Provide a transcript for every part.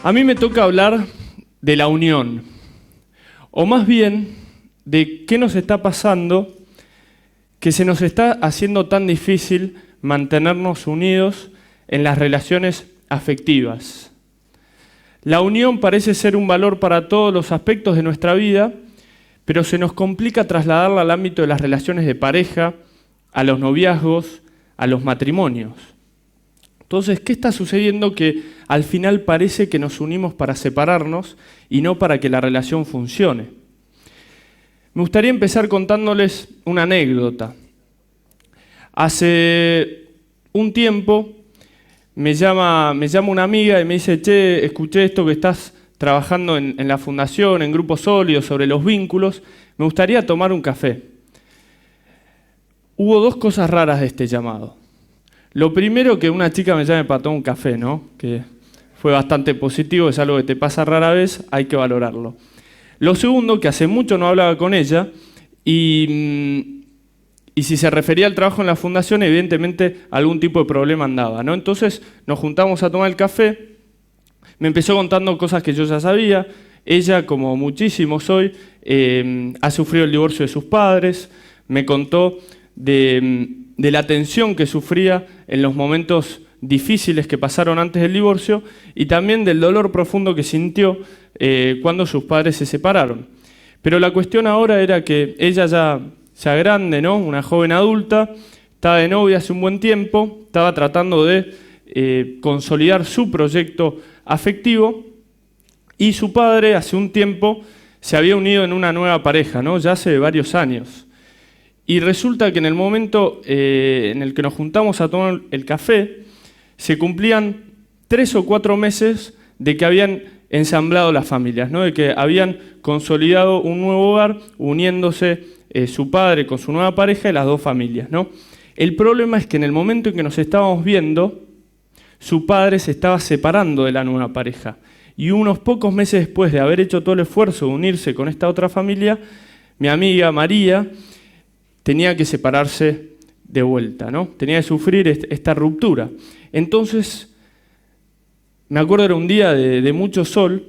A mí me toca hablar de la unión, o más bien de qué nos está pasando que se nos está haciendo tan difícil mantenernos unidos en las relaciones afectivas. La unión parece ser un valor para todos los aspectos de nuestra vida, pero se nos complica trasladarla al ámbito de las relaciones de pareja, a los noviazgos, a los matrimonios. Entonces, ¿qué está sucediendo? Que al final parece que nos unimos para separarnos y no para que la relación funcione. Me gustaría empezar contándoles una anécdota. Hace un tiempo me llama una amiga y me dice: che, escuché esto que estás trabajando en la fundación, en Grupo Sólido, sobre los vínculos, me gustaría tomar un café. Hubo dos cosas raras de este llamado. Lo primero, que una chica me llame para tomar un café, ¿no? Que fue bastante positivo, es algo que te pasa rara vez, hay que valorarlo. Lo segundo, que hace mucho no hablaba con ella y si se refería al trabajo en la fundación, evidentemente algún tipo de problema andaba, ¿no? Entonces nos juntamos a tomar el café, me empezó contando cosas que yo ya sabía. Ella, como muchísimos hoy, ha sufrido el divorcio de sus padres, me contó de la tensión que sufría en los momentos difíciles que pasaron antes del divorcio y también del dolor profundo que sintió cuando sus padres se separaron. Pero la cuestión ahora era que ella ya grande, ¿no? Una joven adulta, estaba de novia hace un buen tiempo, estaba tratando de consolidar su proyecto afectivo y su padre hace un tiempo se había unido en una nueva pareja, ¿no? Ya hace varios años. Y resulta que en el momento en el que nos juntamos a tomar el café, se cumplían 3 o 4 meses de que habían ensamblado las familias, ¿no? De que habían consolidado un nuevo hogar, uniéndose su padre con su nueva pareja y las dos familias, ¿no? El problema es que en el momento en que nos estábamos viendo, su padre se estaba separando de la nueva pareja. Y unos pocos meses después de haber hecho todo el esfuerzo de unirse con esta otra familia, mi amiga María tenía que separarse de vuelta, ¿no? Tenía que sufrir esta ruptura. Entonces, me acuerdo, era un día de mucho sol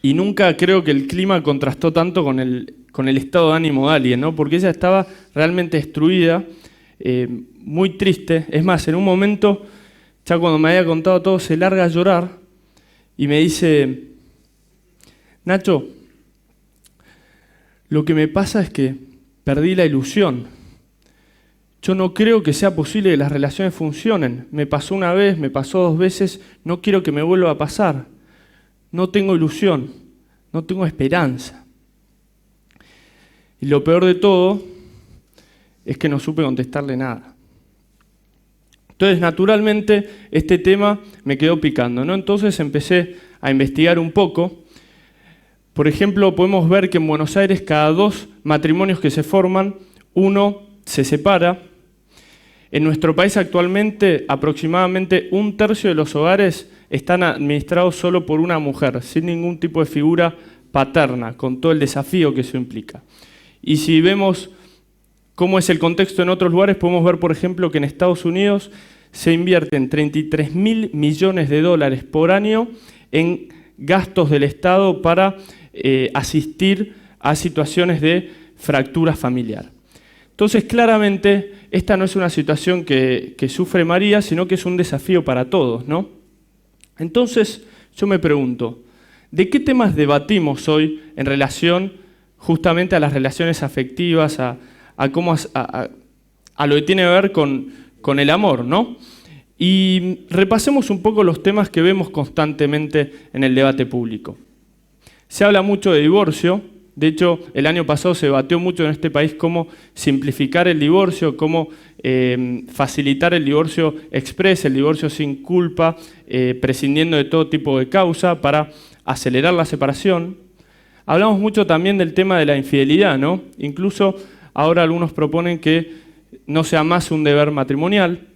y nunca creo que el clima contrastó tanto con el estado de ánimo de alguien, ¿no? Porque ella estaba realmente destruida, muy triste. Es más, en un momento, ya cuando me había contado todo, se larga a llorar y me dice: Nacho, lo que me pasa es que perdí la ilusión. Yo no creo que sea posible que las relaciones funcionen. Me pasó una vez, me pasó 2 veces, no quiero que me vuelva a pasar. No tengo ilusión, no tengo esperanza. Y lo peor de todo es que no supe contestarle nada. Entonces, naturalmente, este tema me quedó picando, ¿no? Entonces empecé a investigar un poco. Por ejemplo, podemos ver que en Buenos Aires, cada 2 matrimonios que se forman, uno se separa. En nuestro país actualmente, aproximadamente 1/3 de los hogares están administrados solo por una mujer, sin ningún tipo de figura paterna, con todo el desafío que eso implica. Y si vemos cómo es el contexto en otros lugares, podemos ver, por ejemplo, que en Estados Unidos se invierten $33.000 millones por año en gastos del Estado para asistir a situaciones de fractura familiar. Entonces, claramente, esta no es una situación que sufre María, sino que es un desafío para todos, ¿no? Entonces, yo me pregunto, ¿de qué temas debatimos hoy en relación justamente a las relaciones afectivas, a lo que tiene que ver con el amor, ¿no? Y repasemos un poco los temas que vemos constantemente en el debate público. Se habla mucho de divorcio. De hecho, el año pasado se debatió mucho en este país cómo simplificar el divorcio, cómo facilitar el divorcio express, el divorcio sin culpa, prescindiendo de todo tipo de causa para acelerar la separación. Hablamos mucho también del tema de la infidelidad, ¿no? Incluso ahora algunos proponen que no sea más un deber matrimonial.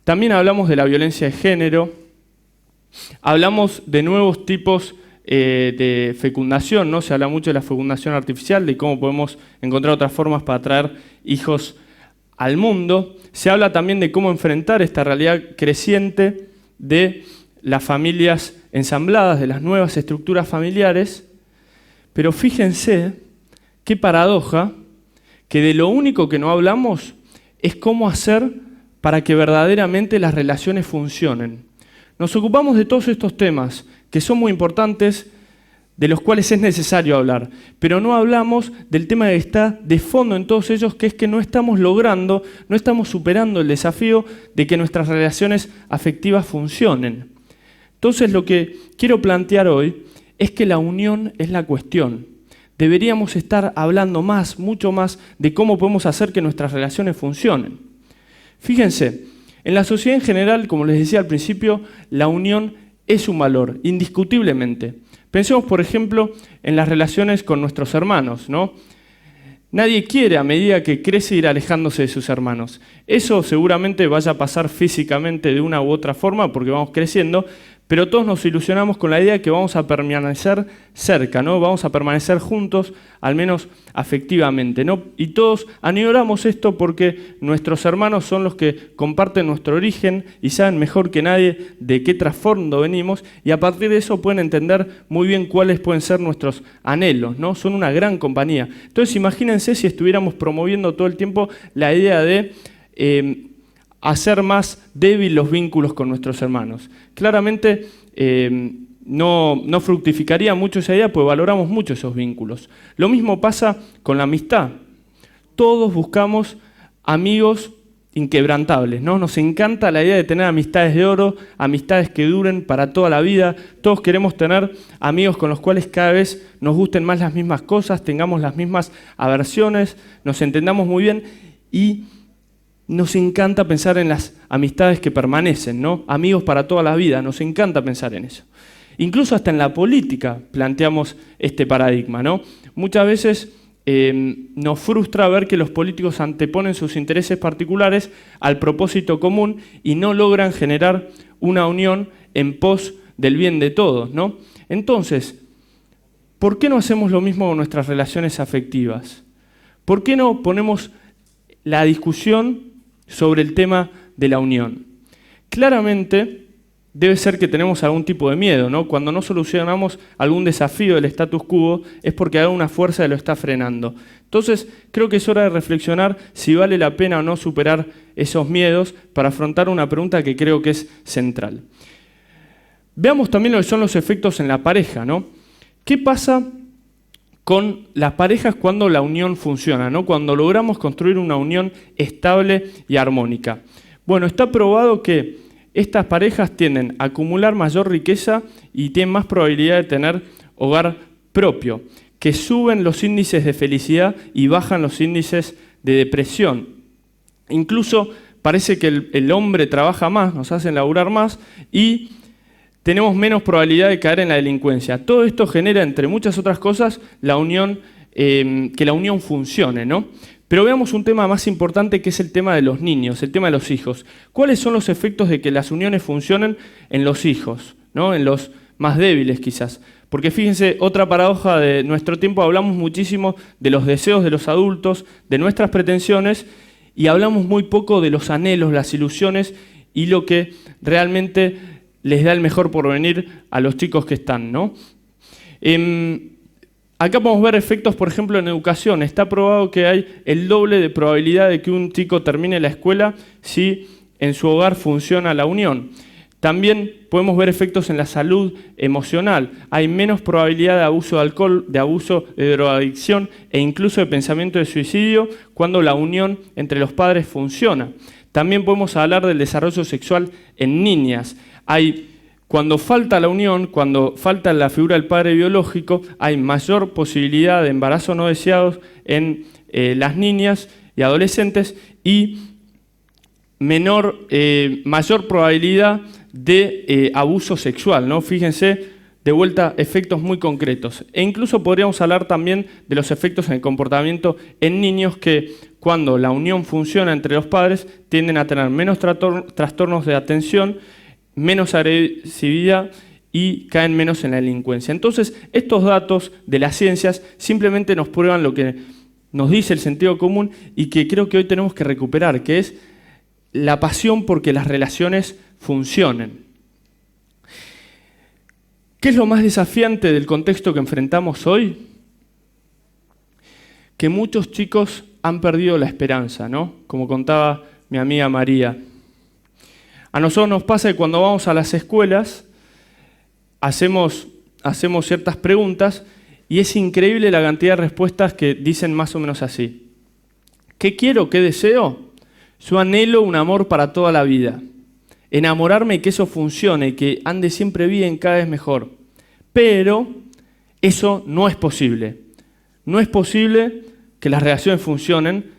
También hablamos de la violencia de género. Hablamos de nuevos tipos de fecundación, ¿no? Se habla mucho de la fecundación artificial, de cómo podemos encontrar otras formas para traer hijos al mundo. Se habla también de cómo enfrentar esta realidad creciente de las familias ensambladas de las nuevas estructuras familiares, pero fíjense qué paradoja que de lo único que no hablamos es cómo hacer para que verdaderamente las relaciones funcionen. Nos ocupamos de todos estos temas que son muy importantes, de los cuales es necesario hablar, pero no hablamos del tema que está de fondo en todos ellos, que es que no estamos logrando, no estamos superando el desafío de que nuestras relaciones afectivas funcionen. Entonces lo que quiero plantear hoy es que la unión es la cuestión. Deberíamos estar hablando más, mucho más, de cómo podemos hacer que nuestras relaciones funcionen. Fíjense, en la sociedad en general, como les decía al principio, la unión es un valor, indiscutiblemente. Pensemos, por ejemplo, en las relaciones con nuestros hermanos, ¿no? Nadie quiere, a medida que crece, ir alejándose de sus hermanos. Eso seguramente vaya a pasar físicamente de una u otra forma, porque vamos creciendo, pero todos nos ilusionamos con la idea de que vamos a permanecer cerca, ¿no? Vamos a permanecer juntos, al menos afectivamente, ¿no? Y todos añoramos esto porque nuestros hermanos son los que comparten nuestro origen y saben mejor que nadie de qué trasfondo venimos, y a partir de eso pueden entender muy bien cuáles pueden ser nuestros anhelos, ¿no? Son una gran compañía. Entonces imagínense si estuviéramos promoviendo todo el tiempo la idea de hacer más débil los vínculos con nuestros hermanos. Claramente no fructificaría mucho esa idea, pues valoramos mucho esos vínculos. Lo mismo pasa con la amistad. Todos buscamos amigos inquebrantables, ¿no? Nos encanta la idea de tener amistades de oro, amistades que duren para toda la vida. Todos queremos tener amigos con los cuales cada vez nos gusten más las mismas cosas, tengamos las mismas aversiones, nos entendamos muy bien y nos encanta pensar en las amistades que permanecen, ¿no? Amigos para toda la vida, nos encanta pensar en eso. Incluso hasta en la política planteamos este paradigma, ¿no? Muchas veces nos frustra ver que los políticos anteponen sus intereses particulares al propósito común y no logran generar una unión en pos del bien de todos, ¿no? Entonces, ¿por qué no hacemos lo mismo con nuestras relaciones afectivas? ¿Por qué no ponemos la discusión sobre el tema de la unión? Claramente debe ser que tenemos algún tipo de miedo, ¿no? Cuando no solucionamos algún desafío del status quo es porque alguna fuerza lo está frenando. Entonces creo que es hora de reflexionar si vale la pena o no superar esos miedos para afrontar una pregunta que creo que es central. Veamos también lo que son los efectos en la pareja, ¿no? ¿Qué pasa con las parejas cuando la unión funciona, ¿no? Cuando logramos construir una unión estable y armónica? Bueno, está probado que estas parejas tienden a acumular mayor riqueza y tienen más probabilidad de tener hogar propio, que suben los índices de felicidad y bajan los índices de depresión. Incluso parece que el hombre trabaja más, nos hacen laburar más y tenemos menos probabilidad de caer en la delincuencia. Todo esto genera, entre muchas otras cosas, la unión, que la unión funcione, ¿no? Pero veamos un tema más importante, que es el tema de los niños, el tema de los hijos. ¿Cuáles son los efectos de que las uniones funcionen en los hijos, ¿no? En los más débiles quizás? Porque fíjense, otra paradoja de nuestro tiempo, hablamos muchísimo de los deseos de los adultos, de nuestras pretensiones, y hablamos muy poco de los anhelos, las ilusiones y lo que realmente les da el mejor porvenir a los chicos que están, ¿no? Acá podemos ver efectos, por ejemplo, en educación. Está probado que hay el doble de probabilidad de que un chico termine la escuela si en su hogar funciona la unión. También podemos ver efectos en la salud emocional. Hay menos probabilidad de abuso de alcohol, de abuso de drogadicción e incluso de pensamiento de suicidio cuando la unión entre los padres funciona. También podemos hablar del desarrollo sexual en niñas. Cuando falta la unión, cuando falta la figura del padre biológico, hay mayor posibilidad de embarazo no deseados en las niñas y adolescentes y mayor probabilidad de abuso sexual, ¿no? Fíjense, de vuelta, efectos muy concretos. E incluso podríamos hablar también de los efectos en el comportamiento en niños que, cuando la unión funciona entre los padres, tienden a tener menos trastornos de atención, menos agresividad y caen menos en la delincuencia. Entonces, estos datos de las ciencias simplemente nos prueban lo que nos dice el sentido común y que creo que hoy tenemos que recuperar, que es la pasión porque las relaciones funcionen. ¿Qué es lo más desafiante del contexto que enfrentamos hoy? Que muchos chicos han perdido la esperanza, ¿no? Como contaba mi amiga María. A nosotros nos pasa que cuando vamos a las escuelas hacemos ciertas preguntas y es increíble la cantidad de respuestas que dicen más o menos así. ¿Qué quiero? ¿Qué deseo? Yo anhelo un amor para toda la vida. Enamorarme y que eso funcione, que ande siempre bien, cada vez mejor. Pero eso no es posible. No es posible que las relaciones funcionen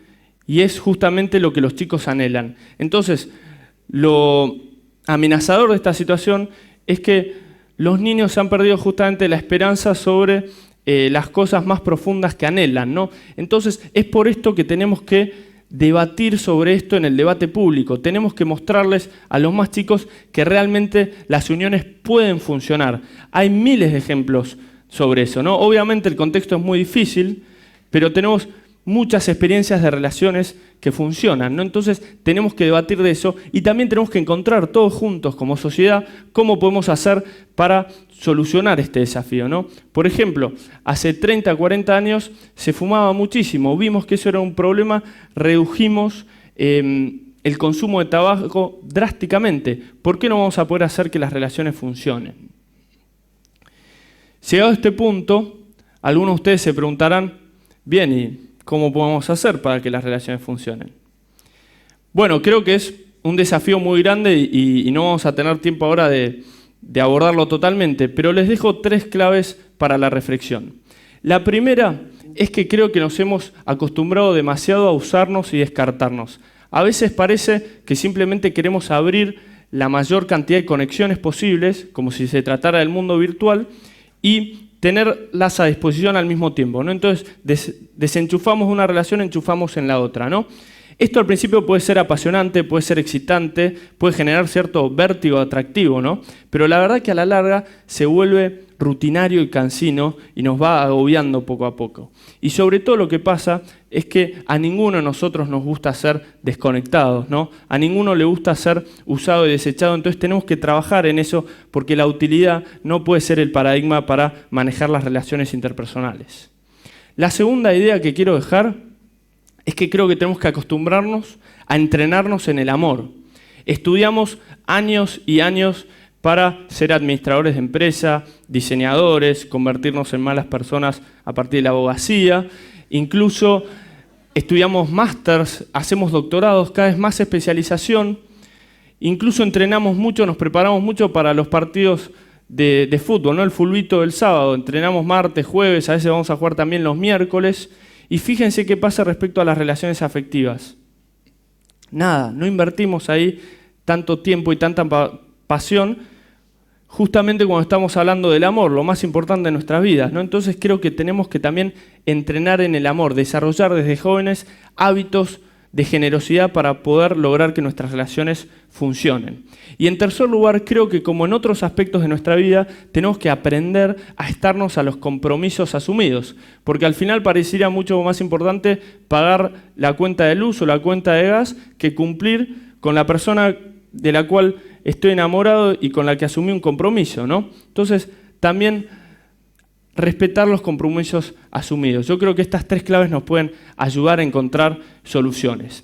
y es justamente lo que los chicos anhelan. Entonces, lo amenazador de esta situación es que los niños han perdido justamente la esperanza sobre las cosas más profundas que anhelan, ¿no? Entonces, es por esto que tenemos que debatir sobre esto en el debate público. Tenemos que mostrarles a los más chicos que realmente las uniones pueden funcionar. Hay miles de ejemplos sobre eso, ¿no? Obviamente el contexto es muy difícil, pero tenemos muchas experiencias de relaciones que funcionan, ¿no? Entonces tenemos que debatir de eso y también tenemos que encontrar todos juntos como sociedad cómo podemos hacer para solucionar este desafío, ¿no? Por ejemplo, hace 30, 40 años se fumaba muchísimo, vimos que eso era un problema, redujimos el consumo de tabaco drásticamente. ¿Por qué no vamos a poder hacer que las relaciones funcionen? Llegado a este punto, algunos de ustedes se preguntarán, bien, ¿y cómo podemos hacer para que las relaciones funcionen? Bueno, creo que es un desafío muy grande y no vamos a tener tiempo ahora de abordarlo totalmente, pero les dejo 3 claves para la reflexión. La primera es que creo que nos hemos acostumbrado demasiado a usarnos y descartarnos. A veces parece que simplemente queremos abrir la mayor cantidad de conexiones posibles, como si se tratara del mundo virtual, y tenerlas a disposición al mismo tiempo, ¿no? Entonces, desenchufamos una relación, enchufamos en la otra, ¿no? Esto al principio puede ser apasionante, puede ser excitante, puede generar cierto vértigo atractivo, ¿no? Pero la verdad que a la larga se vuelve rutinario y cansino y nos va agobiando poco a poco. Y sobre todo lo que pasa es que a ninguno de nosotros nos gusta ser desconectados, ¿no? A ninguno le gusta ser usado y desechado, entonces tenemos que trabajar en eso porque la utilidad no puede ser el paradigma para manejar las relaciones interpersonales. La segunda idea que quiero dejar es que creo que tenemos que acostumbrarnos a entrenarnos en el amor. Estudiamos años y años para ser administradores de empresa, diseñadores, convertirnos en malas personas a partir de la abogacía. Incluso estudiamos másters, hacemos doctorados, cada vez más especialización. Incluso entrenamos mucho, nos preparamos mucho para los partidos de fútbol, ¿no? El fulbito del sábado. Entrenamos martes, jueves, a veces vamos a jugar también los miércoles. Y fíjense qué pasa respecto a las relaciones afectivas. Nada, no invertimos ahí tanto tiempo y tanta pasión justamente cuando estamos hablando del amor, lo más importante de nuestras vidas, ¿no? Entonces creo que tenemos que también entrenar en el amor, desarrollar desde jóvenes hábitos de generosidad para poder lograr que nuestras relaciones funcionen. Y en tercer lugar, creo que como en otros aspectos de nuestra vida, tenemos que aprender a estarnos a los compromisos asumidos, porque al final parecería mucho más importante pagar la cuenta de luz o la cuenta de gas que cumplir con la persona de la cual estoy enamorado y con la que asumí un compromiso, ¿no? Entonces, también respetar los compromisos asumidos. Yo creo que estas 3 claves nos pueden ayudar a encontrar soluciones.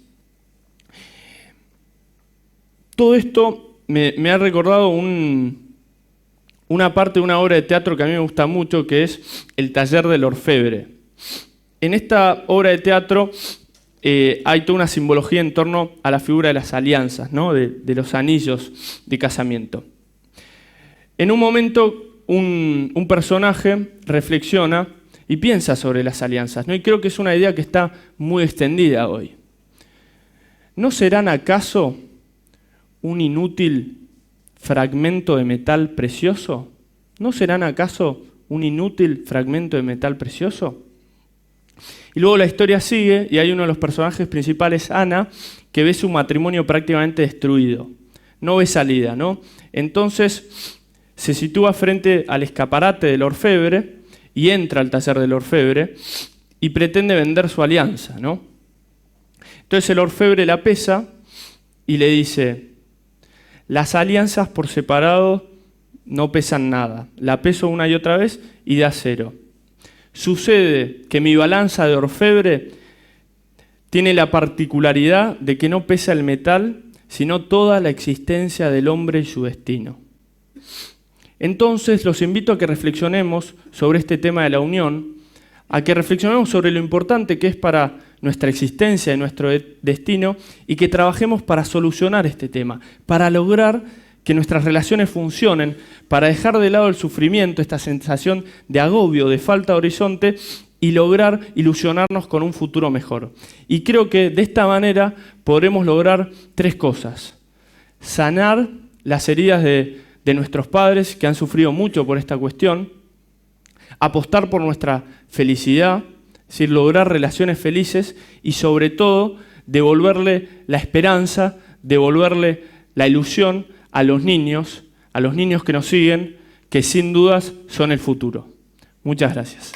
Todo esto me ha recordado una parte de una obra de teatro que a mí me gusta mucho, que es El taller del orfebre. En esta obra de teatro hay toda una simbología en torno a la figura de las alianzas, ¿no? de los anillos de casamiento. En un momento, un personaje reflexiona y piensa sobre las alianzas, ¿no? Y creo que es una idea que está muy extendida hoy. ¿No serán acaso un inútil fragmento de metal precioso? ¿No serán acaso un inútil fragmento de metal precioso? Y luego la historia sigue y hay uno de los personajes principales, Ana, que ve su matrimonio prácticamente destruido. No ve salida, ¿no? Entonces se sitúa frente al escaparate del orfebre y entra al taller del orfebre y pretende vender su alianza, ¿no? Entonces el orfebre la pesa y le dice: las alianzas por separado no pesan nada. La peso una y otra vez y da 0. Sucede que mi balanza de orfebre tiene la particularidad de que no pesa el metal, sino toda la existencia del hombre y su destino. Entonces los invito a que reflexionemos sobre este tema de la unión, a que reflexionemos sobre lo importante que es para nuestra existencia y nuestro destino y que trabajemos para solucionar este tema, para lograr que nuestras relaciones funcionen, para dejar de lado el sufrimiento, esta sensación de agobio, de falta de horizonte y lograr ilusionarnos con un futuro mejor. Y creo que de esta manera podremos lograr 3 cosas. Sanar las heridas de nuestros padres que han sufrido mucho por esta cuestión, apostar por nuestra felicidad, es decir, lograr relaciones felices y sobre todo devolverle la esperanza, devolverle la ilusión a los niños que nos siguen, que sin dudas son el futuro. Muchas gracias.